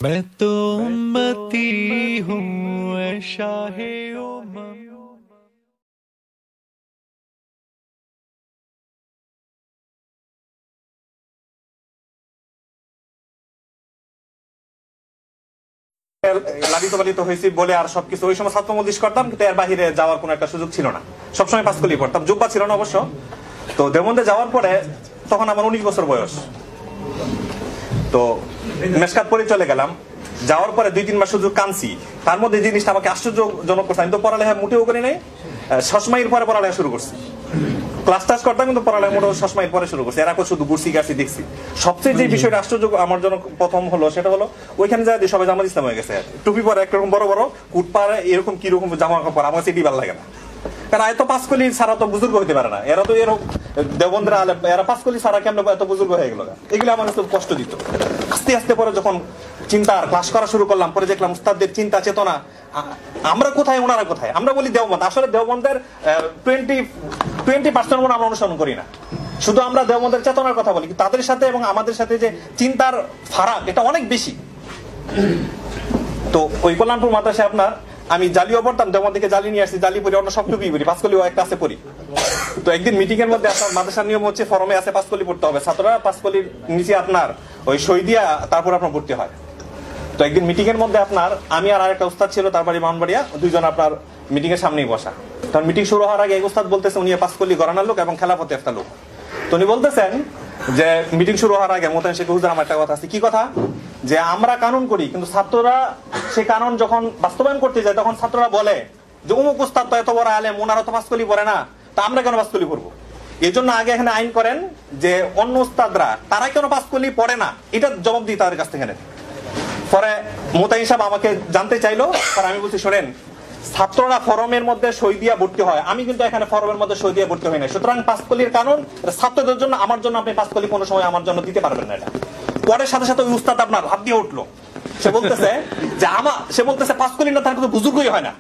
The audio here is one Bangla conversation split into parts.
मैं तो उम्मती हूँ ऐ शाहे उम्मत। লালিত পালিত হয়েছি বলে আর সবকিছু ওই সময় ছাত্র মজলিস করতাম, কিন্তু এর বাহিরে যাওয়ার কোনো একটা সুযোগ ছিল না। সবসময় পাঁচকলি পড়তাম, জুব্বা ছিল না অবশ্য। তো দেওবন্দে যাওয়ার পরে তখন আমার 19 বছর বয়স। তো মেশকাত পড়ে চলে গেলাম। যাওয়ার পরে 2-3 মাস সুযোগ কানছি। তার মধ্যে জিনিসটা আমাকে আশ্চর্যজনক করছে। আমি তো পড়ালেখা মোটেও করি নাই, ষষ্ঠ পরে পড়ালেখা শুরু করছি। ক্লাস টাস করতাম কিন্তু পড়ালেখা মোটেও ষষ্ঠ পরে শুরু করছি। এরা শুধু ঘুরছি গাছি দেখছি। সবচেয়ে যে বিষয়টা আশ্চর্য আমার জন্য প্রথম হলো সেটা হলো ওইখানে যা সবাই জামাত ইসলাম হয়ে গেছে। টুপি পরে একরকম বড় বড়, কুট পাড়ে এরকম কিরকম জামা কাপড়, আমার সেটি ভালো লাগে না। কারণ এত পাঁচকলি ছাড়া তো বুজুর্গ হইতে পারে না। এরা তো এরকম দেওবন্দের আলেম, এরা পাঁচকলি ছাড়া কেন এত বুজুর্গ হয়ে গেল? এগুলো আমার খুব কষ্ট দিত। আস্তে আস্তে পরে যখন চিন্তার ক্লাস করা শুরু করলাম, পরে দেখলাম উস্তাদদের চিন্তা চেতনা, আমরা কোথায় ওনারা কোথায়। আমরা বলি দেওবন্দ, আসলে দেওবন্দের 20% মনে আমরা অনুসরণ করি না। শুধু আমরা দেওবন্দের চেতনার কথা বলি, তাদের সাথে এবং আমাদের সাথে যে চিন্তার ফারাক এটা অনেক বেশি। তো ওই কল্যাণপুর মাদ্রাসায় আপনার আমি জালিও পড়তাম, দেওবন্দ থেকে জালি নিয়ে আসছি, জালি পড়ি, অন্য সব টুপি পড়ি, পাঁচকলিও একটা আছে পড়ি। তো একদিন মিটিং এর মধ্যে আপনার মাদ্রাসার নিয়ম হচ্ছে ফরমে আছে পাঁচকলি পড়তে হবে, ছাত্ররা পাঁচকলির নিচে আপনার ওই সই দিয়া তারপর আপনার ভর্তি হয়। তো একদিন মিটিং এর মধ্যে আপনার আমি আর আরেকটা উস্তাদ ছিল, তার বাড়ি মাউন্টবাড়িয়া, দুইজন আপনার মিটিং এর সামনেই বসা। তখন মিটিং শুরু হওয়ার আগে এক উস্তাদ বলতেছে উনি পাঁচকলি গরানার লোক এবং খেলাফতে একটা লোক। তো উনি বলতেছেন যে মিটিং শুরু হওয়ার আগে মোতায়েন শেখ হুজুর আমার একটা কথা আছে। কি কথা? যে আমরা কানুন করি কিন্তু ছাত্ররা সে কানুন যখন বাস্তবায়ন করতে যায় তখন ছাত্ররা বলে যে অমুক উস্তাদ তো এত বড় আলেম, ওনারা তো পাঁচকলি পড়ে না, তা আমরা কেন পাঁচকলি পড়বো? এই জন্য আগে এখানে আইন করেন যে অন্য উস্তাদরা তারা কেন পাঁচকলি পড়ে না, এটা জবাব দিই তাদের কাছ থেকে। পরে মোতায়েন সাহেব আমাকে জানতে চাইলো, পরে আমি বলছি শোনেন, ছাত্ররা ফরমের মধ্যে সই দিয়া ভর্তি হয়, আমি কিন্তু এখানে ফরমের মধ্যে সই দিয়ে ভর্তি হই না। সুতরাং পাঁচকলির কানুন ছাত্রদের জন্য, আমার জন্য আপনি পাঁচকলি কোনো সময় আমার জন্য দিতে পারবেন না। এটা পরের সাথে সাথে ওই উস্তাদ আপনার হাত দিয়ে উঠলো। সে বলতেছে যে সে বলতেছে পাঁচকলি না তার কিন্তু বুজুর্গই হয় না।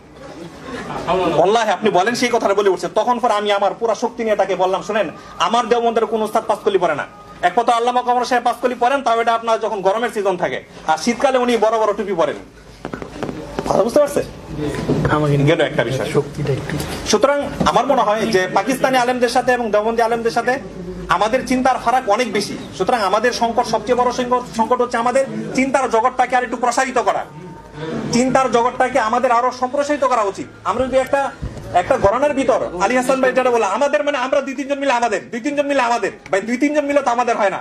আল্লাহ আপনি বলেন সেই কথাটা বলে উঠছে। তখন পরে আমি আমার পুরো শক্তি নিয়ে তাকে বললাম শোনেন, আমার দেওবন্দের কোন উস্তাদ পাঁচকলি পড়ে না। এক কথা আল্লামা কামর সাহেব পাঁচকলি পড়েন, তাও এটা আপনার যখন গরমের সিজন থাকে, আর শীতকালে উনি বড় বড় টুপি পরেন। কথা বুঝতে পারছে? গেল একটা বিষয়। সুতরাং আমার মনে হয় যে পাকিস্তানি আলেমদের সাথে এবং দেওবন্দি আলেমদের সাথে আমাদের চিন্তার ফারাক অনেক বেশি। সুতরাং আমাদের সংকট, সবচেয়ে বড় সংকট হচ্ছে আমাদের চিন্তার জগৎটাকে আর একটু প্রসারিত করা। চিন্তার জগৎটাকে আমাদের আরো সম্প্রসারিত করা উচিত। আমরা যদি একটা গণনার ভিতর আলী হাসান ভাই যেটা বলে আমাদের, মানে আমরা 2-3 জন মিলে আমাদের, 2-3 জন মিলে আমাদের, ভাই 2-3 জন মিলে তো আমাদের হয় না।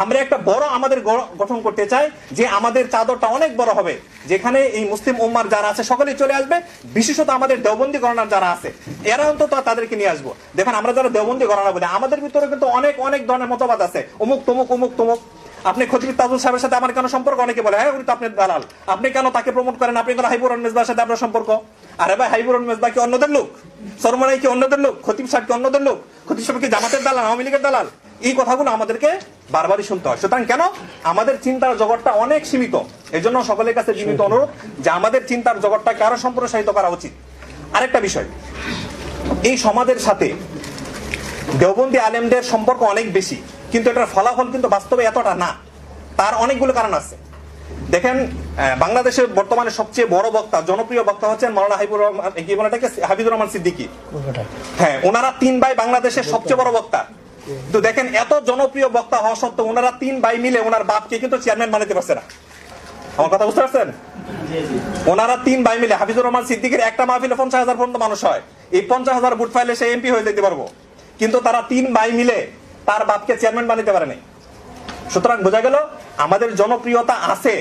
আমরা একটা বড় আমাদের গঠন করতে চাই, যে আমাদের চাদরটা অনেক বড় হবে, যেখানে এই মুসলিম উম্মার যারা আছে সকলেই চলে আসবে, বিশেষত আমাদের দেওবন্দি গণনার যারা আছে এরা অন্তত তাদেরকে নিয়ে আসবো। দেখেন আমরা যারা দেওবন্দি গণনা বলি, আমাদের ভিতরে কিন্তু অনেক অনেক ধরনের মতবাদ আছে, অমুক তমুক অমুক তমুক। আপনি খতিব তাজুল সাহেবের সাথে আমার কেন সম্পর্ক? অনেকে বলে হ্যাঁ উনি তো আপনার দালাল, আপনি কেন তাকে প্রমোট করেন? আপনি কেন হাইবুর মেজবার সাথে আপনার সম্পর্ক? আরে ভাই হাইবুর মেজবা কি অন্যদের লোক? সরমনাই কি অন্যদের লোক? খতিব সাহেব কি অন্যদের লোক? খতিব সাহেব কি জামাতের দালাল, আওয়ামী লীগের দালাল? এই কথাগুলো আমাদেরকে বারবারই শুনতে হয়। সুতরাং কেন আমাদের চিন্তার জগৎটা অনেক সীমিত। এই জন্য সকলের কাছে সীমিত অনুরোধ যে আমাদের চিন্তার জগৎটাকে আরো সম্প্রসারিত করা উচিত। আরেকটা বিষয়, এই সমাজের সাথে দেওবন্দি আলেমদের সম্পর্ক অনেক বেশি, কিন্তু এটার ফলাফল কিন্তু বাস্তবে এতটা না। তার অনেকগুলো কারণ আছে। দেখেন বাংলাদেশের বর্তমানে সবচেয়ে বড় বক্তা, জনপ্রিয় বক্তা হচ্ছেন মাওলানা হাবিবুর রহমান সিদ্দিকী। হ্যাঁ, ওনারা 3 ভাই বাংলাদেশের সবচেয়ে বড় বক্তা। তো দেখেন এত জনপ্রিয় বক্তা হওয়া সত্ত্বেও ওনারা 3 ভাই মিলে ওনার বাপকে কিন্তু চেয়ারম্যান বানাতে পারছে না। আমার কথা বুঝতে পারছেন? ওনারা 3 ভাই মিলে, হাবিবুর রহমান সিদ্দিকীর একটা মাহফিলে 50,000 পর্যন্ত মানুষ হয়, এই 50,000 ভোট পাইলে সে এমপি হয়ে যেতে পারবো, কিন্তু তারা 3 ভাই মিলে তার বাপকে চেয়ারম্যান বানাতে পারে নাই। সুতরাং বোঝা গেল আমাদের জনপ্রিয়তা আছে,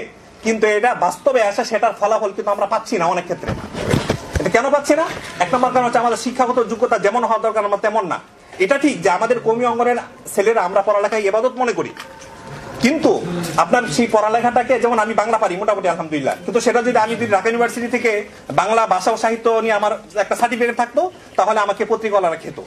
কিন্তু এটা বাস্তবে আসে সেটার ফলাফল কিন্তু আমরা পাচ্ছি না অনেক ক্ষেত্রে। এটা কেন পাচ্ছি না? 1 নম্বর কারণ হচ্ছে আমাদের শিক্ষাগত যোগ্যতা যেমন হওয়া দরকার আমরা তেমন না। এটা ঠিক যে আমাদের কওমি অঙ্গনের ছেলেরা আমরা পড়ালেখায় ইবাদত মনে করি, কিন্তু আপনার সেই পড়ালেখাটাকে, যেমন আমি বাংলা পারি মোটামুটি আলহামদুলিল্লাহ, কিন্তু সেটা যদি আমি ঢাকা ইউনিভার্সিটি থেকে বাংলা ভাষা ও সাহিত্য নিয়ে আমার একটা সার্টিফিকেট থাকতো, তাহলে আমাকে পত্রিকাওয়ালারা খেত।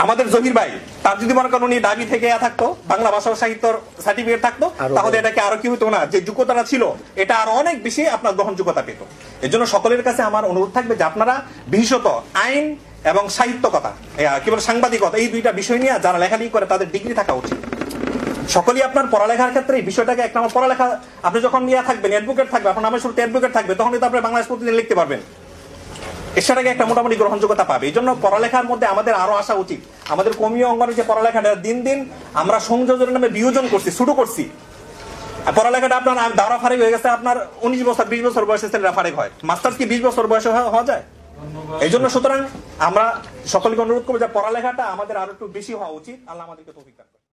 আমাদের জহির ভাই, তার যদি মনে করেন উনি দাবি থেকে থাকতো, বাংলা ভাষা ও সাহিত্যর সার্টিফিকেট থাকতো, তাহলে এটাকে আরো কি হতো না, যে যোগ্যতাটা ছিল এটা আরো অনেক বেশি আপনার গ্রহণযোগ্যতা পেত। এর জন্য সকলের কাছে আমার অনুরোধ থাকবে যে আপনারা বিশেষত আইন এবং সাহিত্য কথা, কি বলে সাংবাদিকতা, এই 2টা বিষয় নিয়ে যারা লেখালেখি করে তাদের ডিগ্রি থাকা উচিত। সকলেই আপনার পড়ালেখার ক্ষেত্রে এই বিষয়টাকে এক নম্বর পড়ালেখা, আপনি যখন থাকবেন অ্যাডভোকেট থাকবে, আপনার নামের শুরুতে অ্যাডভোকেট থাকবে, তখন কিন্তু আপনি বাংলাদেশ প্রতিদিন লিখতে পারবেন, এছাড়াকে একটা মোটামুটি গ্রহণযোগ্যতা পাবে। এই জন্য পড়ালেখার মধ্যে আমাদের আরো আসা উচিত। আমাদের কমীয় অঙ্গনের যে পড়ালেখাটা দিন দিন আমরা সংযোজনের নামে বিয়োজন করছি, শুরু করছি। পড়ালেখাটা আপনার দাওরা ফারেক হয়ে গেছে, আপনার 19 বছর 20 বছর বয়সে ছেলেরা ফারেক হয়, মাস্টার্স কি 20 বছর বয়সে হওয়া যায়? এই জন্য সুতরাং আমরা সকলকে অনুরোধ করবো যে পড়ালেখাটা আমাদের আরো একটু বেশি হওয়া উচিত। আল্লাহ আমাদেরকে তৌফিক দান করুন।